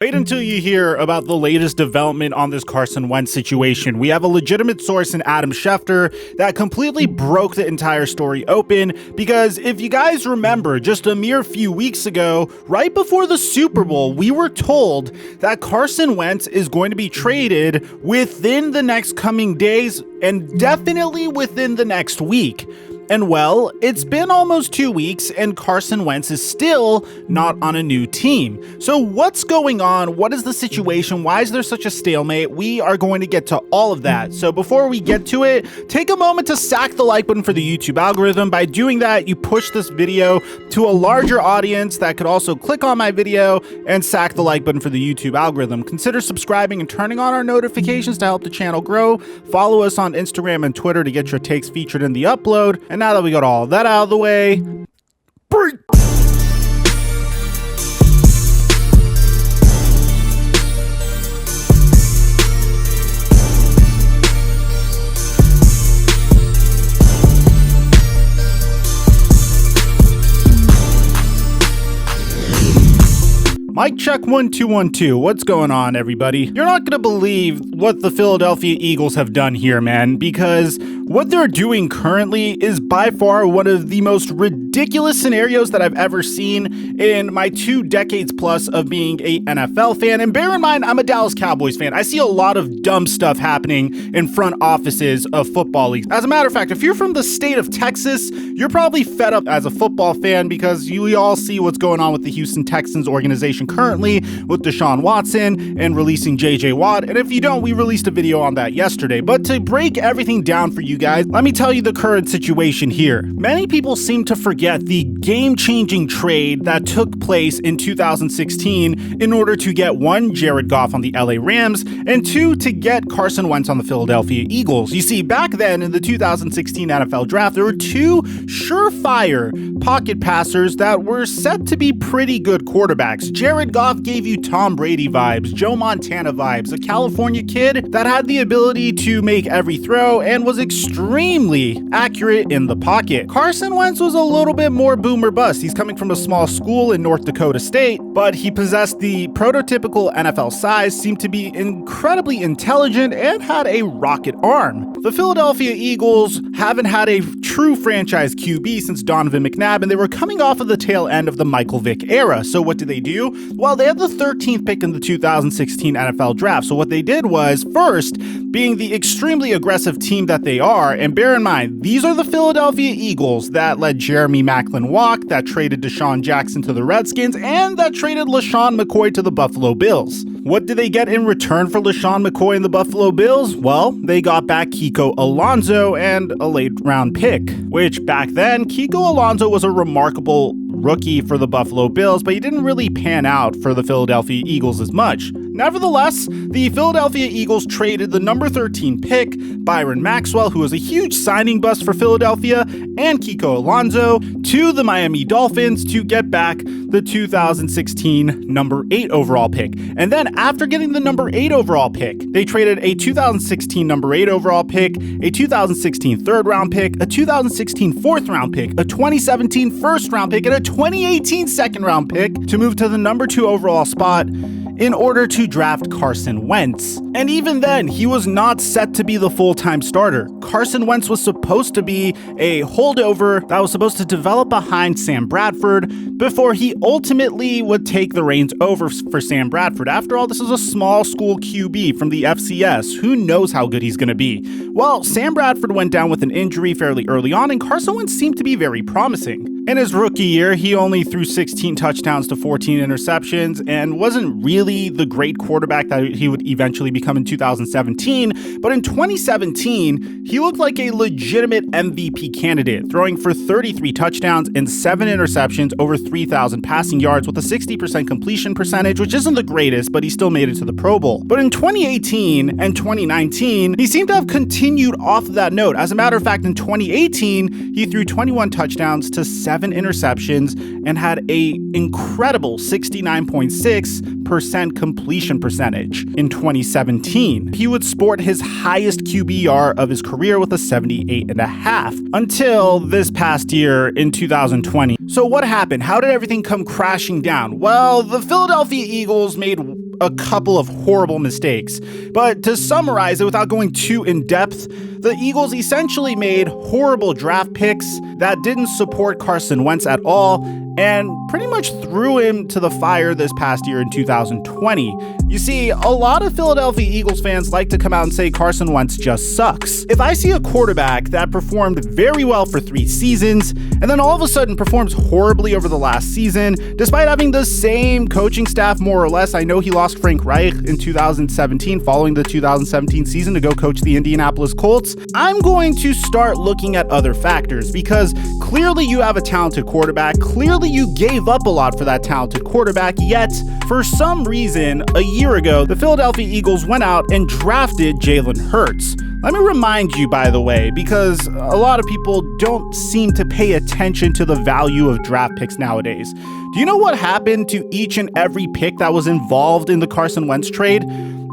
Wait until you hear about the latest development on this Carson Wentz situation. We have a legitimate source in Adam Schefter that completely broke the entire story open, because if you guys remember, just a mere few weeks ago, right before the Super Bowl, we were told that Carson Wentz is going to be traded within the next coming days and definitely within the next week. And well, it's been almost 2 weeks and Carson Wentz is still not on a new team. So what's going on? What is the situation? Why is there such a stalemate? We are going to get to all of that. So before we get to it, take a moment to sack the like button for the YouTube algorithm. By doing that, you push this video to a larger audience that could also click on my video and sack the like button for the YouTube algorithm. Consider subscribing and turning on our notifications to help the channel grow. Follow us on Instagram and Twitter to get your takes featured in the upload. And now that we got all that out of the way, break. Mic check 1 2 1 2. What's going on, everybody? You're not gonna believe what the Philadelphia Eagles have done here, man, because what they're doing currently is by far one of the most ridiculous scenarios that I've ever seen in my 2 decades plus of being a NFL fan. And bear in mind, I'm a Dallas Cowboys fan. I see a lot of dumb stuff happening in front offices of football leagues. As a matter of fact, if you're from the state of Texas, you're probably fed up as a football fan because you all see what's going on with the Houston Texans organization currently with Deshaun Watson and releasing JJ Watt. And if you don't, we released a video on that yesterday. But to break everything down for you guys, let me tell you the current situation here. Many people seem to forget the game-changing trade that took place in 2016 in order to get 1, Jared Goff on the LA Rams, and 2, to get Carson Wentz on the Philadelphia Eagles. You see, back then in the 2016 NFL Draft, there were 2 surefire pocket passers that were set to be pretty good quarterbacks. Jared Goff gave you Tom Brady vibes, Joe Montana vibes, a California kid that had the ability to make every throw and was extremely accurate in the pocket. Carson Wentz was a little bit more boom or bust. He's coming from a small school in North Dakota State, but he possessed the prototypical NFL size, seemed to be incredibly intelligent, and had a rocket arm. The Philadelphia Eagles haven't had a true franchise QB since Donovan McNabb, and they were coming off of the tail end of the Michael Vick era. So what did they do? Well, they had the 13th pick in the 2016 NFL Draft. So what they did was, first, being the extremely aggressive team that they are, and bear in mind, these are the Philadelphia Eagles that let Jeremy Maclin walk, that traded Deshaun Jackson to the Redskins, and that traded LaShawn McCoy to the Buffalo Bills. What did they get in return for LaShawn McCoy and the Buffalo Bills? Well, they got back Kiko Alonso and a late-round pick, which back then, Kiko Alonso was a remarkable rookie for the Buffalo Bills, but he didn't really pan out for the Philadelphia Eagles as much. Nevertheless, the Philadelphia Eagles traded the number 13 pick, Byron Maxwell, who was a huge signing bust for Philadelphia, and Kiko Alonso to the Miami Dolphins to get back the 2016 number 8 overall pick. And then after getting the number 8 overall pick, they traded a 2016 number 8 overall pick, a 2016 third round pick, a 2016 fourth round pick, a 2017 first round pick, and a 2018 second round pick to move to the number 2 overall spot in order to draft Carson Wentz. And even then, he was not set to be the full-time starter. Carson Wentz was supposed to be a holdover that was supposed to develop behind Sam Bradford before he ultimately would take the reins over for Sam Bradford. After all, this is a small school QB from the FCS. Who knows how good he's going to be? Well, Sam Bradford went down with an injury fairly early on, and Carson Wentz seemed to be very promising. In his rookie year, he only threw 16 touchdowns to 14 interceptions and wasn't really the great quarterback that he would eventually become in 2017. But in 2017, he looked like a legitimate MVP candidate, throwing for 33 touchdowns and 7 interceptions, over 3,000 passing yards with a 60% completion percentage, which isn't the greatest, but he still made it to the Pro Bowl. But in 2018 and 2019, he seemed to have continued off of that note. As a matter of fact, in 2018, he threw 21 touchdowns to 7 interceptions and had a incredible 69.6% completion percentage. In 2017, he would sport his highest QBR of his career with a 78.5 until this past year in 2020. So what happened? How did everything come crashing down? Well, the Philadelphia Eagles made a couple of horrible mistakes. But to summarize it without going too in depth, the Eagles essentially made horrible draft picks that didn't support Carson Wentz at all and pretty much threw him to the fire this past year in 2020. You see, a lot of Philadelphia Eagles fans like to come out and say Carson Wentz just sucks. If I see a quarterback that performed very well for 3 seasons and then all of a sudden performs horribly over the last season, despite having the same coaching staff more or less, I know he lost Frank Reich in 2017 following the 2017 season to go coach the Indianapolis Colts, I'm going to start looking at other factors because clearly you have a talented quarterback, clearly you gave up a lot for that talented quarterback, yet for some reason, a year ago, the Philadelphia Eagles went out and drafted Jalen Hurts. Let me remind you, by the way, because a lot of people don't seem to pay attention to the value of draft picks nowadays. Do you know what happened to each and every pick that was involved in the Carson Wentz trade?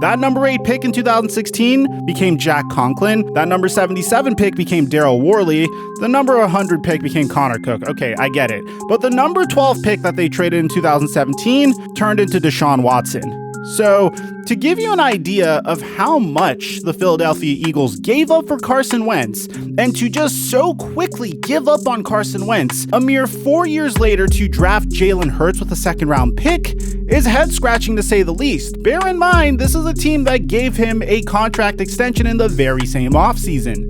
That number 8 pick in 2016 became Jack Conklin. That number 77 pick became Daryl Worley. The number 100 pick became Connor Cook. Okay, I get it. But the number 12 pick that they traded in 2017 turned into Deshaun Watson. So, to give you an idea of how much the Philadelphia Eagles gave up for Carson Wentz, and to just so quickly give up on Carson Wentz a mere 4 years later to draft Jalen Hurts with a second-round pick is head-scratching to say the least. Bear in mind, this is a team that gave him a contract extension in the very same offseason.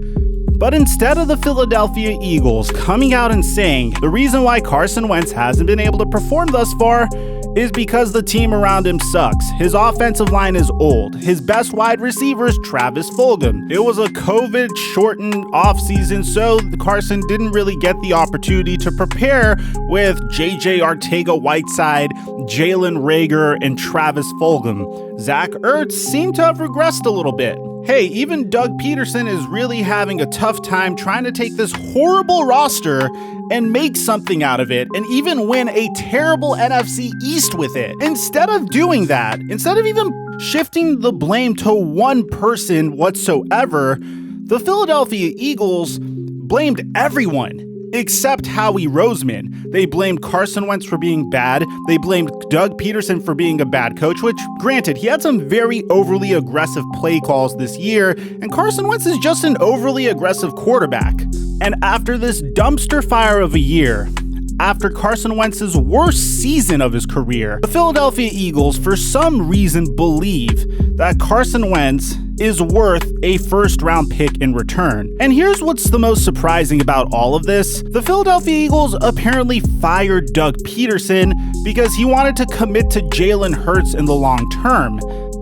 But instead of the Philadelphia Eagles coming out and saying the reason why Carson Wentz hasn't been able to perform thus far is because the team around him sucks. His offensive line is old. His best wide receiver is Travis Fulgham. It was a COVID-shortened offseason, so Carson didn't really get the opportunity to prepare with J.J. Arcega-Whiteside, Jalen Reagor, and Travis Fulgham. Zach Ertz seemed to have regressed a little bit. Hey, even Doug Pederson is really having a tough time trying to take this horrible roster and make something out of it and even win a terrible NFC East with it. Instead of doing that, instead of even shifting the blame to one person whatsoever, the Philadelphia Eagles blamed everyone except Howie Roseman. They blamed Carson Wentz for being bad. They blamed Doug Pederson for being a bad coach, which, granted, he had some very overly aggressive play calls this year, and Carson Wentz is just an overly aggressive quarterback. And after this dumpster fire of a year, after Carson Wentz's worst season of his career, the Philadelphia Eagles, for some reason, believe that Carson Wentz is worth a first-round pick in return. And here's what's the most surprising about all of this. The Philadelphia Eagles apparently fired Doug Pederson because he wanted to commit to Jalen Hurts in the long term.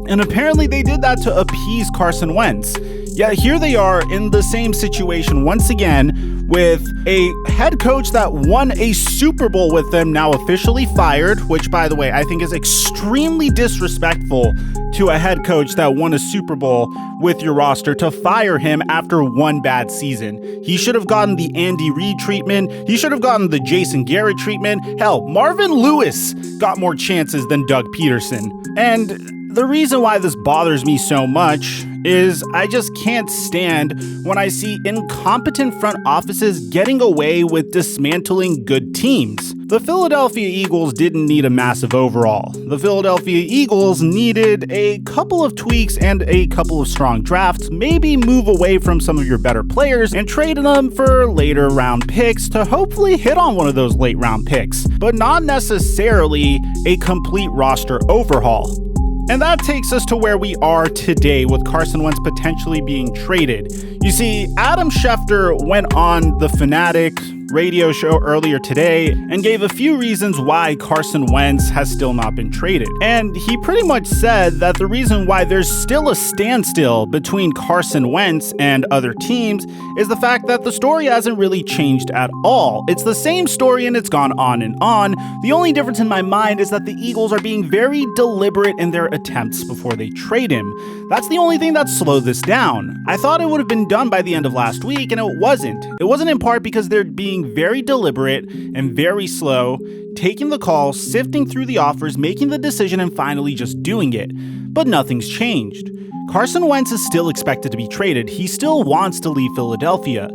And apparently they did that to appease Carson Wentz. Yet here they are in the same situation once again with a head coach that won a Super Bowl with them now officially fired, which, by the way, I think is extremely disrespectful to a head coach that won a Super Bowl with your roster to fire him after one bad season. He should have gotten the Andy Reid treatment. He should have gotten the Jason Garrett treatment. Hell, Marvin Lewis got more chances than Doug Pederson. And the reason why this bothers me so much is I just can't stand when I see incompetent front offices getting away with dismantling good teams. The Philadelphia Eagles didn't need a massive overhaul. The Philadelphia Eagles needed a couple of tweaks and a couple of strong drafts, maybe move away from some of your better players and trade them for later round picks to hopefully hit on one of those late round picks, but not necessarily a complete roster overhaul. And that takes us to where we are today with Carson Wentz potentially being traded. You see, Adam Schefter went on the Fanatic radio show earlier today and gave a few reasons why Carson Wentz has still not been traded. And he pretty much said that the reason why there's still a standstill between Carson Wentz and other teams is the fact that the story hasn't really changed at all. It's the same story and it's gone on and on. The only difference in my mind is that the Eagles are being very deliberate in their attempts before they trade him. That's the only thing that slowed this down. I thought it would have been done by the end of last week, and it wasn't. It wasn't in part because they're being very deliberate and very slow, taking the call, sifting through the offers, making the decision, and finally just doing it. But nothing's changed. Carson Wentz is still expected to be traded. He still wants to leave Philadelphia.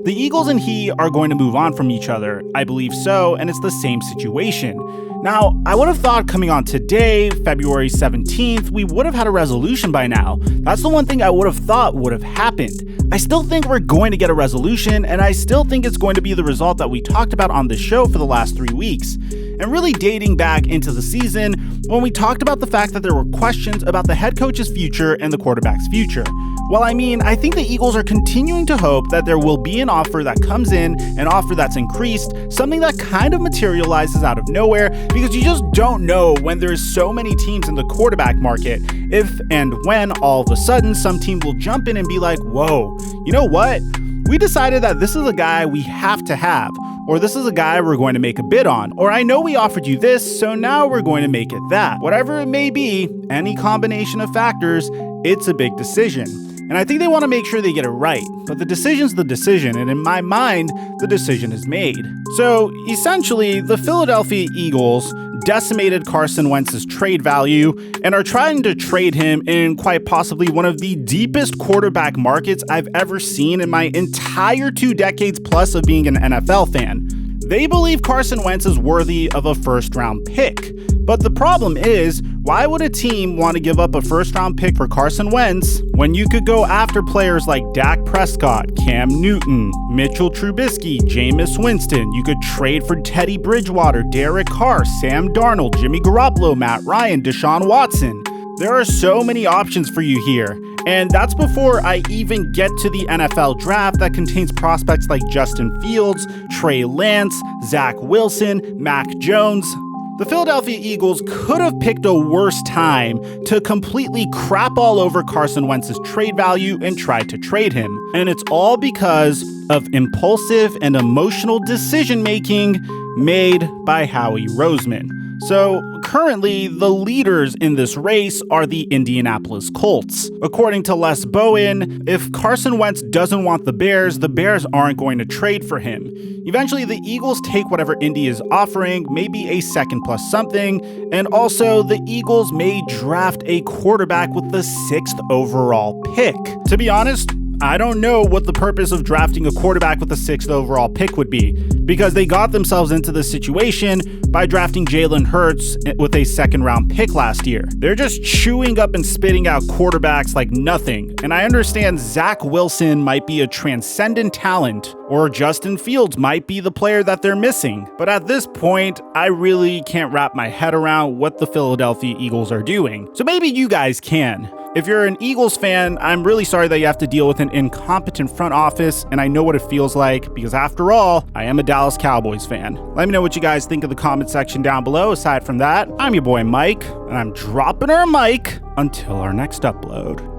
The Eagles and he are going to move on from each other. I believe so, and it's the same situation. Now, I would have thought coming on today, February 17th, we would have had a resolution by now. That's the one thing I would have thought would have happened. I still think we're going to get a resolution, and I still think it's going to be the result that we talked about on this show for the last 3 weeks. And really dating back into the season when we talked about the fact that there were questions about the head coach's future and the quarterback's future. Well, I think the Eagles are continuing to hope that there will be an offer that comes in, an offer that's increased, something that kind of materializes out of nowhere, because you just don't know when there's so many teams in the quarterback market, if and when all of a sudden some team will jump in and be like, whoa, you know what? We decided that this is a guy we have to have, or this is a guy we're going to make a bid on, or I know we offered you this, so now we're going to make it that. Whatever it may be, any combination of factors, it's a big decision. And I think they want to make sure they get it right. But the decision's the decision, and in my mind, the decision is made. So essentially, the Philadelphia Eagles decimated Carson Wentz's trade value and are trying to trade him in quite possibly one of the deepest quarterback markets I've ever seen in my entire 2 decades plus of being an NFL fan. They believe Carson Wentz is worthy of a first-round pick. But the problem is, why would a team want to give up a first-round pick for Carson Wentz when you could go after players like Dak Prescott, Cam Newton, Mitchell Trubisky, Jameis Winston? You could trade for Teddy Bridgewater, Derek Carr, Sam Darnold, Jimmy Garoppolo, Matt Ryan, Deshaun Watson. There are so many options for you here. And that's before I even get to the NFL draft that contains prospects like Justin Fields, Trey Lance, Zach Wilson, Mac Jones. The Philadelphia Eagles could have picked a worse time to completely crap all over Carson Wentz's trade value and try to trade him. And it's all because of impulsive and emotional decision-making made by Howie Roseman. So currently, the leaders in this race are the Indianapolis Colts. According to Les Bowen, if Carson Wentz doesn't want the Bears aren't going to trade for him. Eventually, the Eagles take whatever Indy is offering, maybe a second plus something, and also the Eagles may draft a quarterback with the 6th overall pick. To be honest, I don't know what the purpose of drafting a quarterback with the 6th overall pick would be, because they got themselves into this situation by drafting Jalen Hurts with a 2nd round pick last year. They're just chewing up and spitting out quarterbacks like nothing. And I understand Zach Wilson might be a transcendent talent, or Justin Fields might be the player that they're missing. But at this point, I really can't wrap my head around what the Philadelphia Eagles are doing. So maybe you guys can. If you're an Eagles fan, I'm really sorry that you have to deal with an incompetent front office, and I know what it feels like, because after all, I am a Dallas Cowboys fan. Let me know what you guys think in the comment section down below. Aside from that, I'm your boy Mike, and I'm dropping our mic until our next upload.